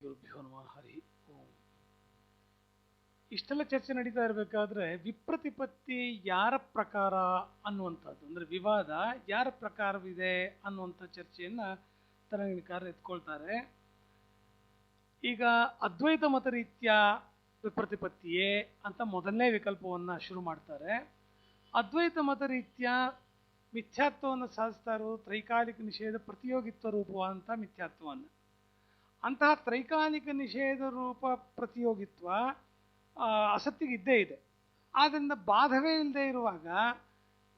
ಗುರುಭ್ಯೋ ನಮಃ ಹರಿ ಓಂ. ಇಷ್ಟೆಲ್ಲ ಚರ್ಚೆ ನಡೀತಾ ಇರಬೇಕಾದ್ರೆ ವಿಪ್ರತಿಪತ್ತಿ ಯಾರ ಪ್ರಕಾರ ಅನ್ನುವಂಥದ್ದು, ಅಂದರೆ ವಿವಾದ ಯಾರ ಪ್ರಕಾರವಿದೆ ಅನ್ನುವಂಥ ಚರ್ಚೆಯನ್ನು ತರಂಗಿಣೀಕಾರರು ಎತ್ಕೊಳ್ತಾರೆ. ಈಗ ಅದ್ವೈತ ಮತ ರೀತ್ಯ ವಿಪ್ರತಿಪತ್ತಿಯೇ ಅಂತ ಮೊದಲನೇ ವಿಕಲ್ಪವನ್ನು ಶುರು ಮಾಡ್ತಾರೆ. ಅದ್ವೈತ ಮತ ರೀತ್ಯ ಮಿಥ್ಯಾತ್ವವನ್ನು ಸಾಧಿಸ್ತಾ ಇರೋದು ತ್ರೈಕಾಲಿಕ ನಿಷೇಧ ಪ್ರತಿಯೋಗಿತ್ವ ರೂಪವಾದಂಥ ಮಿಥ್ಯಾತ್ವವನ್ನು. ಅಂತಹ ತ್ರೈಕಾಲಿಕ ನಿಷೇಧ ರೂಪ ಪ್ರತಿಯೋಗಿತ್ವ ಅಸತ್ತಿಗೆ ಇದ್ದೇ ಇದೆ. ಆದ್ದರಿಂದ ಬಾಧವೇ ಇಲ್ಲದೆ ಇರುವಾಗ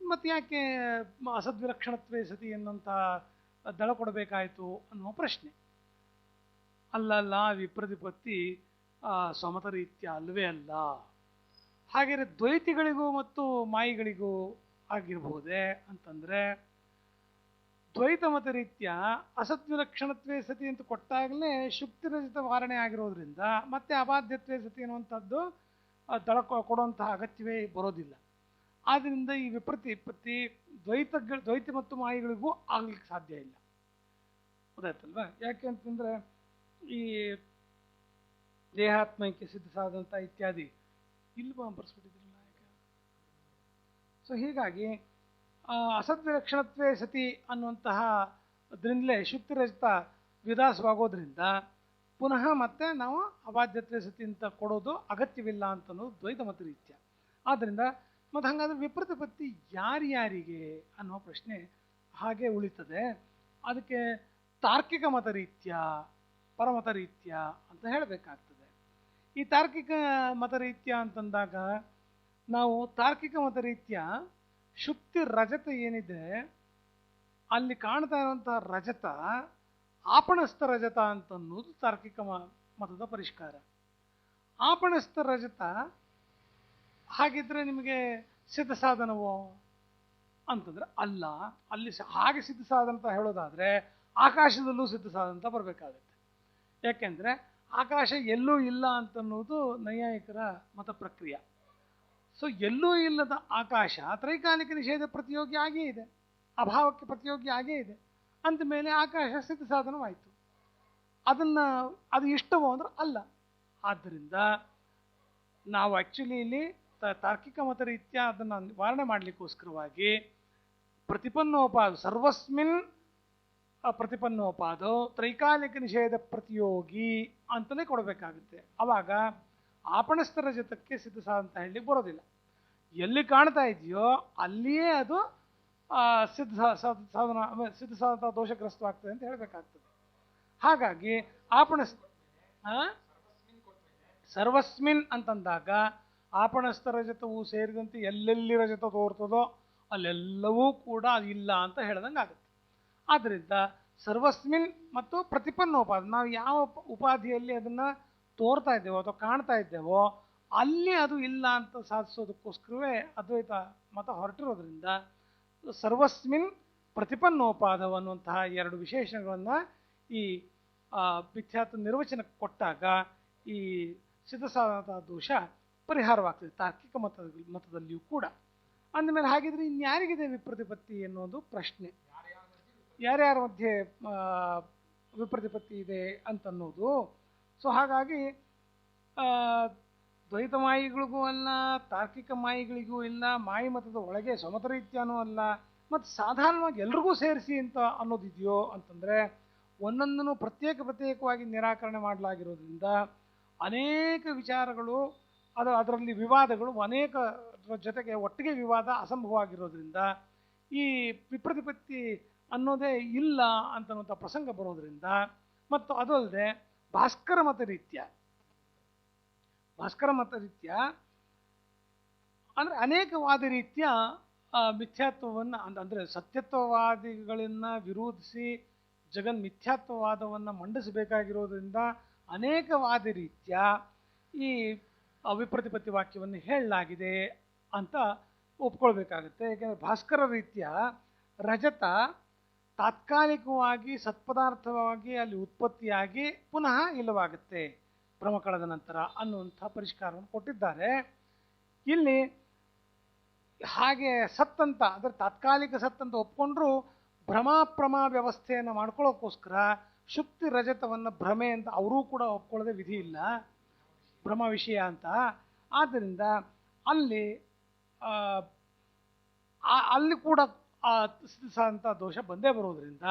ಮತ್ತೆ ಯಾಕೆ ಅಸದ್ವಿಲಕ್ಷಣತ್ವೇ ಸತಿ ಎನ್ನುವಂಥ ದಳ ಕೊಡಬೇಕಾಯಿತು ಅನ್ನುವ ಪ್ರಶ್ನೆ. ಅಲ್ಲಲ್ಲ, ವಿಪ್ರತಿಪತ್ತಿ ಸ್ವಮತ ರೀತ್ಯ ಅಲ್ಲವೇ ಅಲ್ಲ. ಹಾಗೆಯೇ ದ್ವೈತಿಗಳಿಗೂ ಮತ್ತು ಮಾಯಿಗಳಿಗೂ ಆಗಿರ್ಬೋದೇ ಅಂತಂದರೆ, ದ್ವೈತ ಮತ ರೀತ್ಯ ಅಸದ್ವಿಲಕ್ಷಣತ್ವೇ ಸತಿ ಅಂತ ಕೊಟ್ಟಾಗಲೇ ಶುಕ್ತಿರಹಿತ ವಾರಣೆ ಆಗಿರೋದ್ರಿಂದ ಮತ್ತೆ ಅಬಾಧ್ಯತ್ವೇ ಸತಿ ಅನ್ನುವಂಥದ್ದು ದಳ ಕೊಡುವಂತಹ ಅಗತ್ಯವೇ ಬರೋದಿಲ್ಲ. ಆದ್ದರಿಂದ ಈ ವಿಪ್ರತಿಪತ್ತಿ ದ್ವೈತ ಮತ್ತು ಮಾಯಿಗಳಿಗೂ ಆಗ್ಲಿಕ್ಕೆ ಸಾಧ್ಯ ಇಲ್ಲ. ಗೊತ್ತಾಯ್ತಲ್ವಾ? ಯಾಕೆ ಅಂತಂದರೆ ಈ ದೇಹಾತ್ಮಕ್ಕೆ ಸಿದ್ಧಿಸಾದಂಥ ಇತ್ಯಾದಿ ಇಲ್ವಾ ಬರ್ಸ್ಬಿಟ್ಟಿದ್ರಲ್ಲ. ಯಾಕೆ? ಸೊ ಹೀಗಾಗಿ ಅಸದ್ವಿಲಕ್ಷಣತ್ವೇ ಸತಿ ಅನ್ನುವಂತಹ ಅದರಿಂದಲೇ ಶುಕ್ತಿರಹಿತ ವಿದಾಸವಾಗೋದ್ರಿಂದ ಪುನಃ ಮತ್ತೆ ನಾವು ಅಬಾಧ್ಯತ್ವೇ ಸತಿ ಅಂತ ಕೊಡೋದು ಅಗತ್ಯವಿಲ್ಲ ಅಂತ ಅನ್ನೋದು ದ್ವೈತ ಮತ ರೀತ್ಯ. ಆದ್ದರಿಂದ ಮತ್ತು ಹಾಗಾದರೆ ವಿಪ್ರತಿಪತ್ತಿ ಯಾರ್ಯಾರಿಗೆ ಅನ್ನೋ ಪ್ರಶ್ನೆ ಹಾಗೆ ಉಳಿತದೆ. ಅದಕ್ಕೆ ತಾರ್ಕಿಕ ಮತ ರೀತ್ಯ, ಪರಮತ ರೀತ್ಯ ಅಂತ ಹೇಳಬೇಕಾಗ್ತದೆ. ಈ ತಾರ್ಕಿಕ ಮತ ರೀತ್ಯ ಅಂತಂದಾಗ ನಾವು ತಾರ್ಕಿಕ ಮತ ರೀತ್ಯ ಶುಕ್ತಿ ರಜತ ಏನಿದೆ ಅಲ್ಲಿ ಕಾಣ್ತಾ ಇರುವಂತಹ ರಜತ ಆಪಣಸ್ಥ ರಜತ ಅಂತನ್ನೋದು ತಾರ್ಕಿಕ ಮತದ ಪರಿಷ್ಕಾರ. ಆಪಣಸ್ಥ ರಜತ ಹಾಗಿದ್ರೆ ನಿಮಗೆ ಸಿದ್ಧ ಸಾಧನವೋ ಅಂತಂದ್ರೆ ಅಲ್ಲ. ಅಲ್ಲಿ ಹಾಗೆ ಸಿದ್ಧ ಸಾಧನ ಅಂತ ಹೇಳೋದಾದ್ರೆ ಆಕಾಶದಲ್ಲೂ ಸಿದ್ಧ ಸಾಧನ ಅಂತ ಬರಬೇಕಾಗತ್ತೆ. ಯಾಕೆಂದ್ರೆ ಆಕಾಶ ಎಲ್ಲೂ ಇಲ್ಲ ಅಂತನ್ನೋದು ನೈಯಾಯಿಕರ ಮತ ಪ್ರಕ್ರಿಯೆ. ಸೊ ಎಲ್ಲೂ ಇಲ್ಲದ ಆಕಾಶ ತ್ರೈಕಾಲಿಕ ನಿಷೇಧ ಪ್ರತಿಯೋಗಿ ಆಗೇ ಇದೆ, ಅಭಾವಕ್ಕೆ ಪ್ರತಿಯೋಗಿ ಆಗೇ ಇದೆ. ಅಂದಮೇಲೆ ಆಕಾಶ ಸಿದ್ಧ ಸಾಧನವಾಯಿತು. ಅದು ಇಷ್ಟವೋ ಅಂದ್ರೆ ಅಲ್ಲ. ಆದ್ದರಿಂದ ನಾವು ಆ್ಯಕ್ಚುಲಿ ಇಲ್ಲಿ ತಾರ್ಕಿಕ ಮತ ರೀತ್ಯ ಅದನ್ನು ನಿವಾರಣೆ ಮಾಡಲಿಕ್ಕೋಸ್ಕರವಾಗಿ ಪ್ರತಿಪನ್ನೋಪಾದ ಸರ್ವಸ್ಮಿನ್ ಪ್ರತಿಪನ್ನೋಪಾದೋ ತ್ರೈಕಾಲಿಕ ನಿಷೇಧ ಪ್ರತಿಯೋಗಿ ಅಂತಲೇ ಕೊಡಬೇಕಾಗುತ್ತೆ. ಆವಾಗ ಆಪಣಸ್ಥ ರಜತಕ್ಕೆ ಸಿದ್ಧ ಸಾಧನ ಅಂತ ಹೇಳಲಿಕ್ಕೆ ಬರೋದಿಲ್ಲ. ಎಲ್ಲಿ ಕಾಣ್ತಾ ಇದೆಯೋ ಅಲ್ಲಿಯೇ ಅದು ಸಿದ್ಧ ಸಾಧನ ದೋಷಗ್ರಸ್ತವಾಗ್ತದೆ ಅಂತ ಹೇಳಬೇಕಾಗ್ತದೆ. ಹಾಗಾಗಿ ಸರ್ವಸ್ಮಿನ್ ಅಂತಂದಾಗ ಆಪಣಸ್ಥ ರಜತವು ಸೇರಿದಂತೆ ಎಲ್ಲೆಲ್ಲಿ ರಜತ ತೋರ್ತದೋ ಅಲ್ಲೆಲ್ಲವೂ ಕೂಡ ಇಲ್ಲ ಅಂತ ಹೇಳ್ದಂಗೆ ಆಗುತ್ತೆ. ಆದ್ದರಿಂದ ಸರ್ವಸ್ಮಿನ್ ಮತ್ತು ಪ್ರತಿಪನ್ನೋಪಾದ, ನಾವು ಯಾವ ಉಪಾಧಿಯಲ್ಲಿ ಅದನ್ನು ತೋರ್ತಾ ಇದ್ದೇವೋ ಅಥವಾ ಕಾಣ್ತಾ ಇದ್ದೇವೋ ಅಲ್ಲಿ ಅದು ಇಲ್ಲ ಅಂತ ಸಾಧಿಸೋದಕ್ಕೋಸ್ಕರವೇ ಅದ್ವೈತ ಮತ ಹೊರಟಿರೋದ್ರಿಂದ ಸರ್ವಸ್ಮಿನ್ ಪ್ರತಿಪನ್ನೋಪಾದವ ಅನ್ನುವಂತಹ ಎರಡು ವಿಶೇಷಣಗಳನ್ನು ಈ ಮಿಥ್ಯಾತ್ವ ನಿರ್ವಚನಕ್ಕೆ ಕೊಟ್ಟಾಗ ಈ ಸಿದ್ಧಸಾಧನ ದೋಷ ಪರಿಹಾರವಾಗ್ತದೆ ತಾರ್ಕಿಕ ಮತದಲ್ಲಿಯೂ ಕೂಡ. ಅಂದಮೇಲೆ ಹಾಗಿದ್ರೆ ಇನ್ಯಾರಿಗಿದೆ ವಿಪ್ರತಿಪತ್ತಿ ಎನ್ನುವುದು ಪ್ರಶ್ನೆ. ಯಾರ್ಯಾರ ಮಧ್ಯೆ ವಿಪ್ರತಿಪತ್ತಿ ಇದೆ ಅಂತನ್ನೋದು. ಸೊ ಹಾಗಾಗಿ ದ್ವೈತ ಮಾಯಿಗಳಿಗೂ ಅಲ್ಲ, ತಾರ್ಕಿಕ ಮಾಯಿಗಳಿಗೂ ಇಲ್ಲ, ಮಾಯಿ ಮತದ ಒಳಗೆ ಸ್ವಮತ ರೀತ್ಯಾನೂ ಅಲ್ಲ, ಮತ್ತು ಸಾಧಾರಣವಾಗಿ ಎಲ್ರಿಗೂ ಸೇರಿಸಿ ಅಂತ ಅನ್ನೋದಿದೆಯೋ ಅಂತಂದರೆ ಒಂದೊಂದನ್ನು ಪ್ರತ್ಯೇಕವಾಗಿ ನಿರಾಕರಣೆ ಮಾಡಲಾಗಿರೋದ್ರಿಂದ ಅನೇಕ ವಿಚಾರಗಳು ಅದರಲ್ಲಿ ವಿವಾದಗಳು ಅನೇಕ ಜೊತೆಗೆ ಒಟ್ಟಿಗೆ ವಿವಾದ ಅಸಂಭವ ಆಗಿರೋದ್ರಿಂದ ಈ ವಿಪ್ರತಿಪತ್ತಿ ಅನ್ನೋದೇ ಇಲ್ಲ ಅಂತನ್ನುವಂಥ ಪ್ರಸಂಗ ಬರೋದ್ರಿಂದ, ಮತ್ತು ಅದಲ್ಲದೆ ಭಾಸ್ಕರ ಮತ ರೀತ್ಯ ಅಂದರೆ ಅನೇಕವಾದ ರೀತಿಯ ಮಿಥ್ಯಾತ್ವವನ್ನು ಅಂದರೆ ಸತ್ಯತ್ವವಾದಿಗಳನ್ನು ವಿರೋಧಿಸಿ ಮಿಥ್ಯಾತ್ವವಾದವನ್ನು ಮಂಡಿಸಬೇಕಾಗಿರೋದ್ರಿಂದ ಅನೇಕವಾದ ರೀತಿಯ ಈ ವಿಪ್ರತಿಪತ್ತಿ ವಾಕ್ಯವನ್ನು ಹೇಳಲಾಗಿದೆ ಅಂತ ಒಪ್ಕೊಳ್ಬೇಕಾಗುತ್ತೆ. ಏಕೆಂದರೆ ಭಾಸ್ಕರ ರೀತ್ಯ ರಜತ ತಾತ್ಕಾಲಿಕವಾಗಿ ಸತ್ಪದಾರ್ಥವಾಗಿ ಅಲ್ಲಿ ಉತ್ಪತ್ತಿಯಾಗಿ ಪುನಃ ಇಲ್ಲವಾಗುತ್ತೆ ಭ್ರಮ ಕಳೆದ ನಂತರ ಅನ್ನುವಂಥ ಪರಿಷ್ಕಾರವನ್ನು ಕೊಟ್ಟಿದ್ದಾರೆ. ಇಲ್ಲಿ ಹಾಗೆ ಸತ್ತಂತ ಅಂದರೆ ತಾತ್ಕಾಲಿಕ ಸತ್ತಂತ ಒಪ್ಕೊಂಡ್ರೂ ಭ್ರಮಾಪ್ರಮ ವ್ಯವಸ್ಥೆಯನ್ನು ಮಾಡ್ಕೊಳ್ಳೋಕ್ಕೋಸ್ಕರ ಶುಕ್ತಿ ರಜತವನ್ನು ಭ್ರಮೆ ಅಂತ ಅವರೂ ಕೂಡ ಒಪ್ಕೊಳ್ಳದೆ ವಿಧಿ ಇಲ್ಲ, ಭ್ರಮ ವಿಷಯ ಅಂತ. ಆದ್ದರಿಂದ ಅಲ್ಲಿ ಅಲ್ಲಿ ಕೂಡ ಸಿದ್ಧ ಸಾಧನಂಥ ದೋಷ ಬಂದೇ ಬರೋದ್ರಿಂದ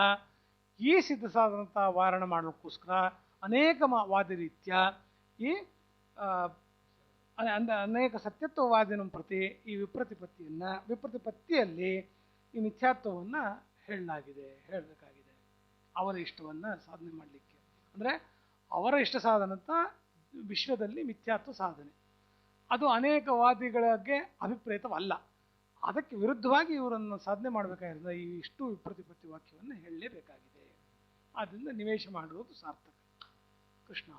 ಈ ಸಿದ್ಧ ಸಾಧನಂಥ ವಾರಣ ಮಾಡೋಕ್ಕೋಸ್ಕರ ಅನೇಕ ವಾದಿ ರೀತ್ಯ ಈ ಅನೇಕ ಸತ್ಯತ್ವವಾದಿನ ಪ್ರತಿ ಈ ವಿಪ್ರತಿಪತ್ತಿಯಲ್ಲಿ ಈ ಮಿಥ್ಯಾತ್ವವನ್ನು ಹೇಳಬೇಕಾಗಿದೆ ಅವರ ಇಷ್ಟವನ್ನು ಸಾಧನೆ ಮಾಡಲಿಕ್ಕೆ. ಅಂದರೆ ಅವರ ಇಷ್ಟ ಸಾಧನಂತ ವಿಶ್ವದಲ್ಲಿ ಮಿಥ್ಯಾತ್ವ ಸಾಧನೆ ಅದು ಅನೇಕ ವಾದಿಗಳಿಗೆ ಅಭಿಪ್ರೇತವಲ್ಲ. ಅದಕ್ಕೆ ವಿರುದ್ಧವಾಗಿ ಇವರನ್ನು ಸಾಧನೆ ಮಾಡಬೇಕಾಗಿರೋದು ಈ ಇಷ್ಟು ವಿಪ್ರತಿಪತ್ತಿ ವಾಕ್ಯವನ್ನು ಹೇಳಲೇಬೇಕಾಗಿದೆ. ಆದ್ದರಿಂದ ನಿವೇಶ ಮಾಡುವುದು ಸಾರ್ಥಕ. ಕೃಷ್ಣ.